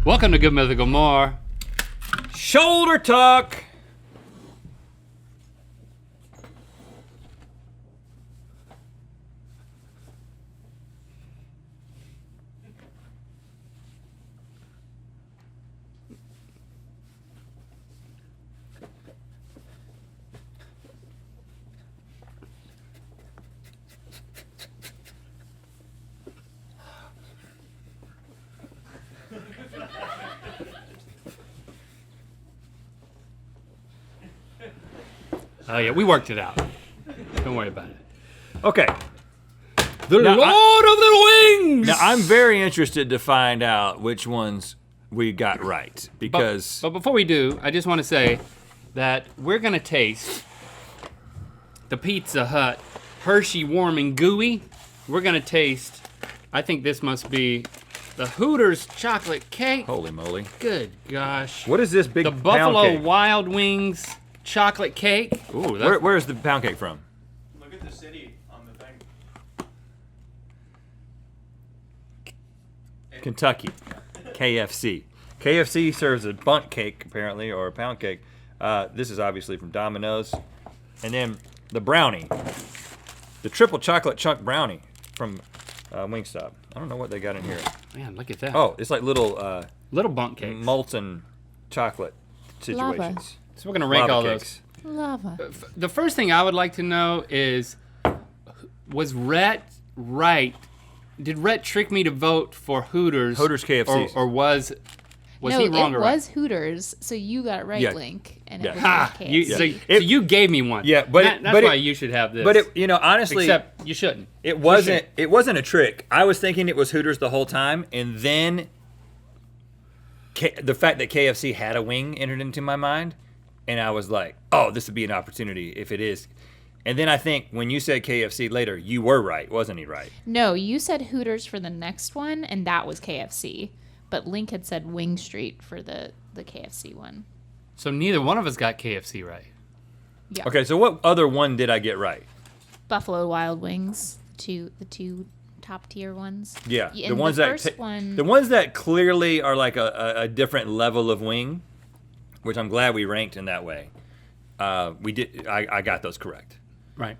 Welcome to Good Mythical More. Shoulder tuck. Oh yeah, we worked it out. Don't worry about it. Okay. The Now, Lord of the Wings! Now I'm very interested to find out which ones we got right because But before we do, I just want to say that we're gonna taste the Pizza Hut Hershey Warm and Gooey. We're gonna taste, I think this must be the Hooters chocolate cake. holy moly. Good gosh. What is this big The pound Buffalo cake? Wild Wings chocolate cake. Ooh, that's Where's the pound cake from? Look at the city on the thing. Kentucky. KFC. KFC serves a bundt cake apparently, or a pound cake. This is obviously from Domino's. And then the brownie. The triple chocolate chunk brownie from Wingstop. I don't know what they got in here. man, look at that. Oh, it's like little Little bunk cakes. molten chocolate situations. So we're gonna rank Lava all cakes. Lava. those. The first thing I would like to know is, was Rhett right? Did Rhett trick me to vote for Hooters? Hooters KFC. Or was No, he wrong it or right? was Hooters, so you got it right, Yeah. Link, and Yeah. it was Ha! KFC. You, Yeah. so, It- so you gave me one. Yeah, but that's but why you should have this. But it, honestly, except you shouldn't. it wasn't a trick. I was thinking it was Hooters the whole time, and then the fact that KFC had a wing entered into my mind, and I was like, oh, this would be an opportunity if it is. And then I think when you said KFC later, you were right, wasn't he right? No, you said Hooters for the next one, and that was KFC. But Link had said Wing Street for the KFC one. So neither one of us got KFC right. Yeah. Okay, so what other one did I get right? Buffalo Wild Wings, the two top tier ones. Yeah, And the ones the that first one, the ones that clearly are like a different level of wing, which I'm glad we ranked in that way. We did. I got those correct. Right.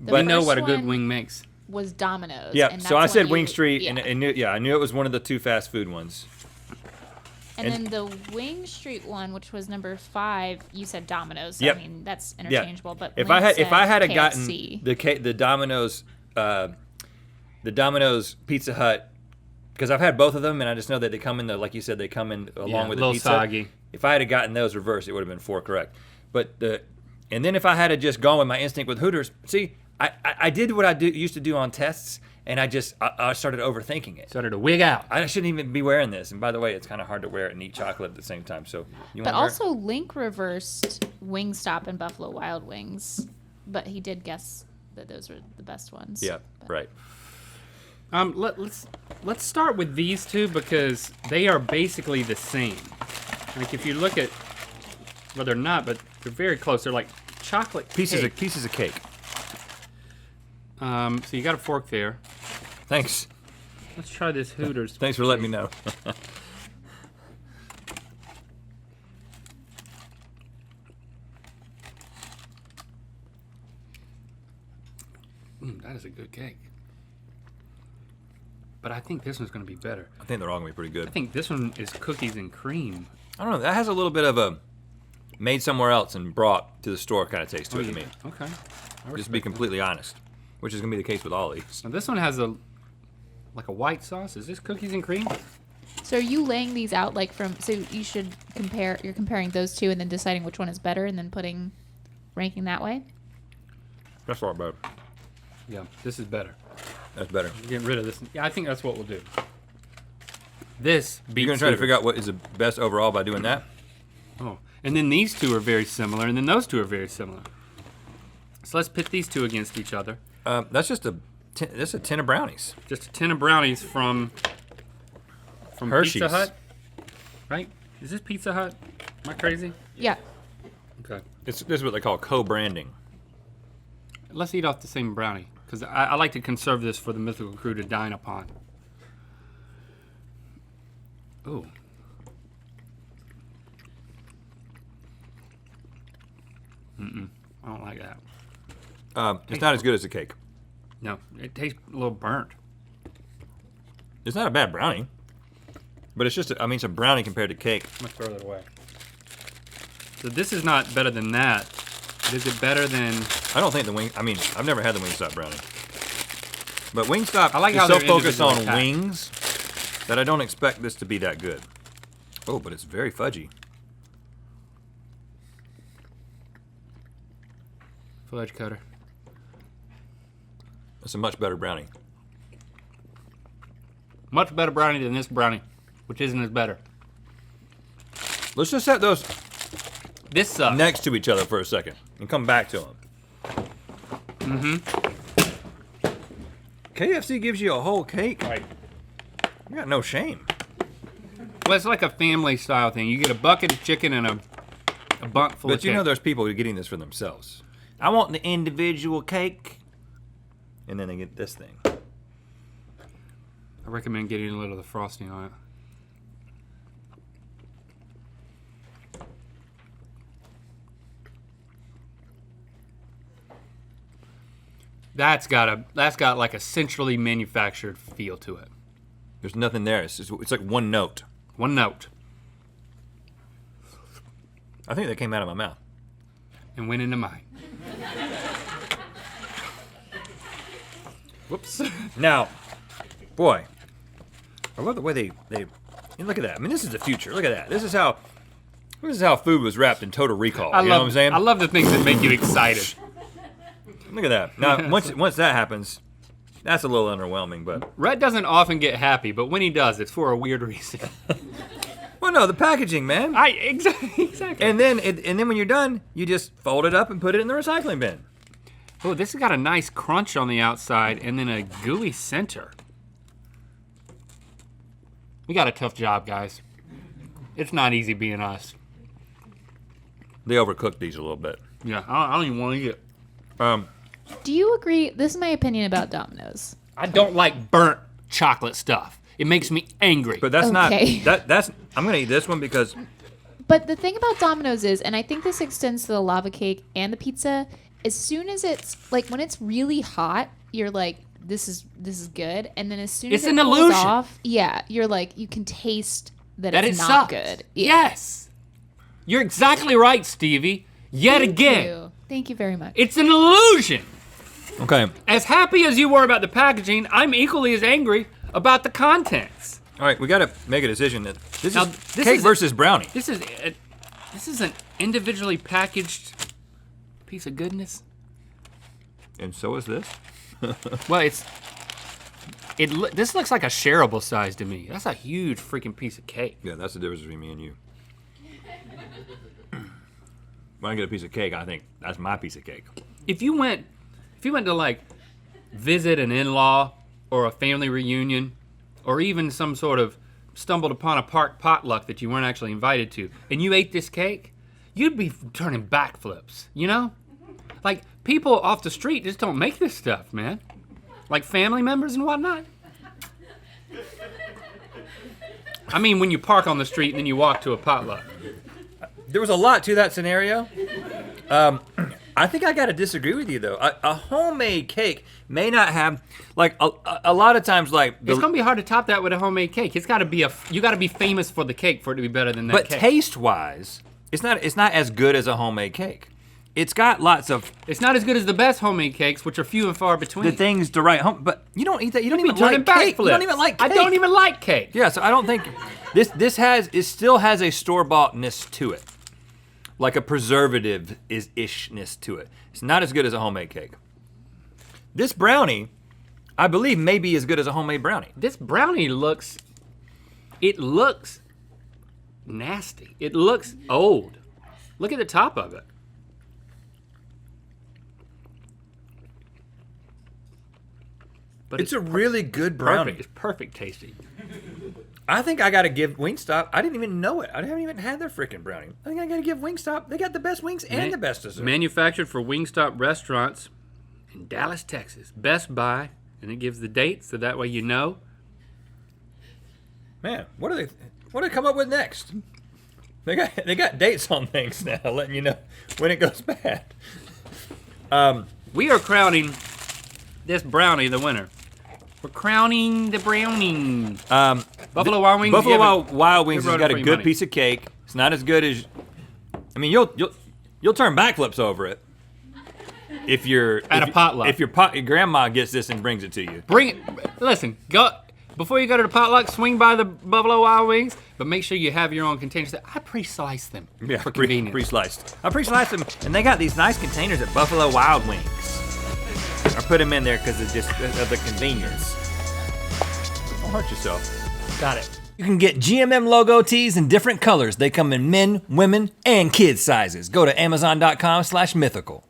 The We know first what a good one wing makes. was Domino's. Yeah, and so I that's said what Wing you- Street, yeah. and I knew it was one of the two fast food ones. And then the Wing Street one, which was number 5, you said Domino's. So Yep. I mean, that's Yeah. interchangeable. But If Link I had said gotten KFC. the Domino's Pizza Hut, because I've had both of them, and I just know that they come in the, like you said, they come in along Yeah, with a the little pizza. soggy. If I had gotten those reversed, it would have been 4 correct. And then if I had just gone with my instinct with Hooters, see, I did what I used to do on tests, and I started overthinking it. Started to wig out. I shouldn't even be wearing this. And by the way, it's kind of hard to wear it and eat chocolate at the same time. So you But want to also, Link reversed Wingstop and Buffalo Wild Wings. But he did guess that those were the best ones. Yeah, But- right. Let's start with these two because they are basically the same. Like if you look at, well, they're not, but they're very close. They're like chocolate Pieces cake. of cake. So you got a fork there. Thanks. Let's try this Hooters. Thanks for letting me know. That is a good cake. But I think this one's going to be better. I think they're all gonna be pretty good. I think this one is cookies and cream. I don't know. That has a little bit of a made somewhere else and brought to the store kind of taste to it to me. Okay. I Just to be respect that. completely honest, which is gonna be the case with all these. Now this one has a white sauce. Is this cookies and cream? So are you laying these out like from? So you should compare. You're comparing those two and then deciding which one is better and then ranking that way. That's all better. Yeah, this is better. That's better. Getting rid of this. Yeah, I think that's what we'll do. This beats You're gonna try to Hooters. figure out what is the best overall by doing that. Oh, and then these two are very similar, and then those two are very similar. So let's pit these two against each other. That's just that's a tin of brownies. Just a tin of brownies from Hershey's. Pizza Hut, right? Is this Pizza Hut? Am I crazy? Yeah. Okay. This is what they call co-branding. Let's eat off the same brownie, because I like to conserve this for the Mythical crew to dine upon. Ooh. I don't like that. It's not as good as the cake. No, it tastes a little burnt. It's not a bad brownie, but it's just, it's a brownie compared to cake. I'm gonna throw that away. So this is not better than that. Is it better than? I don't think I've never had the Wingstop brownie. But Wingstop I like is how so they're focused on individually packed. wings that I don't expect this to be that good. Oh, but it's very fudgy. Fudge cutter. It's a much better brownie. Much better brownie than this brownie, which isn't as better. Let's just set those This sucks. next to each other for a second and come back to them. KFC gives you a whole cake. Right. You got no shame. Well, it's like a family style thing. You get a bucket of chicken and a bunk full of But you know cake. there's people who are getting this for themselves. I want the individual cake. And then they get this thing. I recommend getting a little of the frosting on it. That's got like a centrally manufactured feel to it. There's nothing there. It's like one note. One note. I think that came out of my mouth. And went into mine. Whoops. Now, boy, I love the way they look at that. I mean, this is the future. Look at that. This is how food was wrapped in Total Recall. You know what I'm saying? I love the things that make you excited. Look at that. Now, once that happens, that's a little underwhelming. But Rhett doesn't often get happy, but when he does, it's for a weird reason. well, no, the packaging, man. Exactly. And then when you're done, you just fold it up and put it in the recycling bin. Oh, this has got a nice crunch on the outside and then a gooey center. We got a tough job, guys. It's not easy being us. They overcooked these a little bit. Yeah, I don't even want to eat it. Do you agree? This is my opinion about Domino's. I don't like burnt chocolate stuff. It makes me angry. But that's Okay. not that's. I'm gonna eat this one because But the thing about Domino's is, and I think this extends to the lava cake and the pizza, as soon as it's like when it's really hot, you're like, this is good, and then as soon It's as it an cools illusion. off, yeah, you're like, you can taste that that it's it not sucks. good. Yes. You're exactly right, Stevie. Yet again. Thank you very much. It's an illusion. okay. As happy as you were about the packaging, I'm equally as angry about the contents. All right, we got to make a decision that this Now, is this cake is- versus brownie. This is an individually packaged piece of goodness. And so is this. Well, this looks like a shareable size to me. That's a huge freaking piece of cake. Yeah, that's the difference between me and you. When I get a piece of cake, I think that's my piece of cake. If you went to like visit an in-law or a family reunion or even some sort of stumbled upon a park potluck that you weren't actually invited to and you ate this cake, you'd be turning backflips, you know? Like people off the street just don't make this stuff, man. Like family members and whatnot. I mean, when you park on the street and then you walk to a potluck. There was a lot to that scenario. I think I got to disagree with you though. A homemade cake may not have like a lot of times like. It's gonna be hard to top that with a homemade cake. It's gotta be you gotta be famous for the cake for it to be better than that but cake. taste wise, it's not as good as a homemade cake. It's got lots of It's not as good as the best homemade cakes, which are few and far between. the things to write home. But you don't eat that. You don't Be even turning like cake. You backflips. don't even like cake. I don't even like cake. Yeah, so I don't think it still has a store-boughtness to it. Like a preservative ishness to it. It's not as good as a homemade cake. This brownie, I believe, may be as good as a homemade brownie. This brownie looks nasty. It looks old. Look at the top of it. But It's a really good brownie. perfect. It's perfect tasting. I think I got to give Wingstop. I didn't even know it. I haven't even had their freaking brownie. I think I got to give Wingstop. They got the best wings and the best dessert. Manufactured for Wingstop restaurants in Dallas, Texas. Best Buy, and it gives the date so that way you know. Man, what do they come up with next? They got dates on things now, letting you know when it goes bad. We are crowning this brownie the winner. We're crowning the brownie. Buffalo Wild Wings. Buffalo Wild Wings they has wrote got it a for good money. piece of cake. It's not as good as. I mean, you'll turn backflips over it if you're At a potluck. If your grandma gets this and brings it to you. Bring it. Listen, go before you go to the potluck. Swing by the Buffalo Wild Wings, but make sure you have your own containers. I pre-slice them for convenience. Pre-sliced. I pre-sliced them, and they got these nice containers at Buffalo Wild Wings. I put them in there because of the convenience. Don't hurt yourself. Got it. You can get GMM logo tees in different colors. They come in men, women, and kids sizes. Go to Amazon.com/mythical.